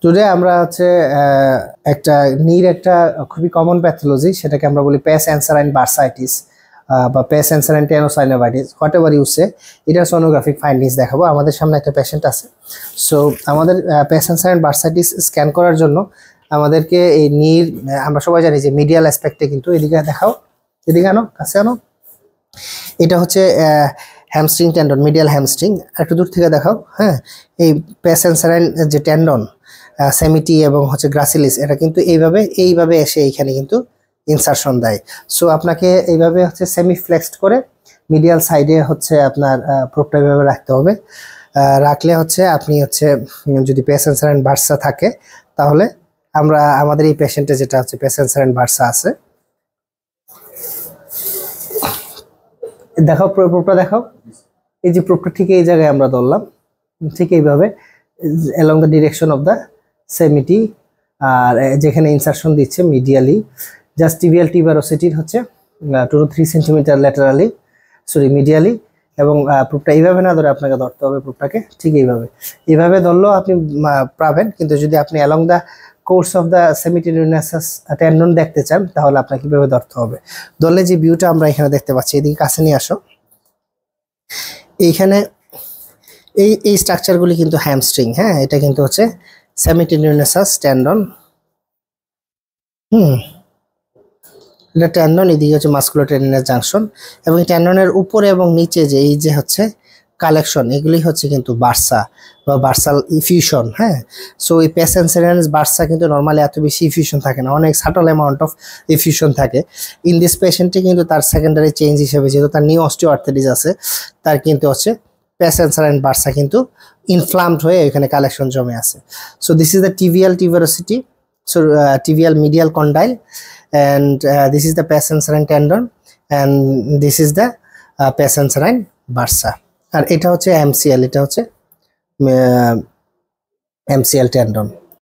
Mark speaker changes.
Speaker 1: Today আমরা হচ্ছে একটা একটা খুবই কমন প্যাথোলজি, সেটাকে আমরা বলি পেস অ্যানসারাইন বার্সাইটিস বা pes anserine tenosynovitis, whatever you say. এটা সোনোগ্রাফিক ফাইন্ডিংস দেখাবো। আমাদের সামনে একটা পেশেন্ট আছে। সো আমাদের পেস অ্যানসারাইন বার্সাইটিস স্ক্যান করার জন্য আমাদেরকে এই আমরা সবাই জানি যে মিডিয়াল অ্যাসপেক্টে, কিন্তু এদিকে দেখাও, এদিকে আনো, কাছে আনো। এটা হচ্ছে হ্যামস্ট্রিং টেন্ডন, মিডিয়াল হ্যামস্ট্রিং। একটু দূর থেকে দেখাও। হ্যাঁ, এই পেস অ্যানসারাইন যে টেন্ডন, সেমিটি এবং হচ্ছে গ্রাসিলিস, এটা কিন্তু এইভাবে এসে এইখানে কিন্তু ইনসারশন দেয়। সো আপনাকে এইভাবে হচ্ছে সেমি ফ্লেক্সড করে মিডিয়াল সাইডে হচ্ছে আপনার প্রোপটা এইভাবে রাখতে হবে। রাখলে হচ্ছে আপনি হচ্ছে যদি পেস অ্যানসারাইন বার্সা থাকে, তাহলে আমাদের এই পেশেন্টে যেটা হচ্ছে পেস অ্যানসারাইন বার্সা আছে, দেখাও প্রোপটা দেখাও। এই যে প্রোপটা ঠিক এই জায়গায় আমরা ধরলাম, ঠিক এইভাবে along the direction of the সেমিটি, আর যেখানে ইনসারশন দিচ্ছে মিডিয়ালি জাস্ট টিবিয়াল টিউবারোসিটির হচ্ছে 2 to 3 centimetre laterally, sorry medially, এবং প্রোপটা এইভাবে না ধরে আপনাকে ধরতে হবে প্রোপটাকে ঠিক এইভাবে ধরলেও আপনি পাবেন। কিন্তু যদি আপনি along the course of the semitilunasus tendon দেখতে চান, তাহলে আপনাকে কিভাবে ধরতে হবে, ধরলে যে ভিউটা আমরা এখানে দেখতে পাচ্ছি, এদিকে কাছে নিয়ে আসো। এইখানে এই স্ট্রাকচারগুলি কিন্তু হ্যামস্ট্রিং। হ্যাঁ, এটা কিন্তু হচ্ছে semitilunasus tendon। এটা টেন্ডন, এদিকে হচ্ছে মাস্কুলোটেন্ডিনাস জাংশন, এবং টেন্ডনের উপরে এবং নিচে যে এই যে হচ্ছে কালেকশন, এগুলি হচ্ছে কিন্তু বার্সা বা বার্সাল ইফিউশন। হ্যাঁ, সো এই পেস অ্যানসারাইন বার্সা কিন্তু নর্মালি এত বেশি ইফিউশন থাকে না, অনেক সাটল অ্যামাউন্ট অফ ইফিউশন থাকে। ইন দিস পেশেন্টে কিন্তু তার সেকেন্ডারি চেঞ্জ হিসেবে, যেহেতু তার নিউ অস্টিওআর্থ্রাইটিস আছে, তার কিন্তু হচ্ছে পেস অ্যানসারাইন বার্সা কিন্তু ইনফ্লামড হয়ে এখানে কালেকশন জমে আছে। So this is the tibial tuberosity, so tibial medial condyle, and this is the pes anserine tendon, and this is the pes anserine bursa, আর এটা হচ্ছে MCL, এটা হচ্ছে MCL tendon।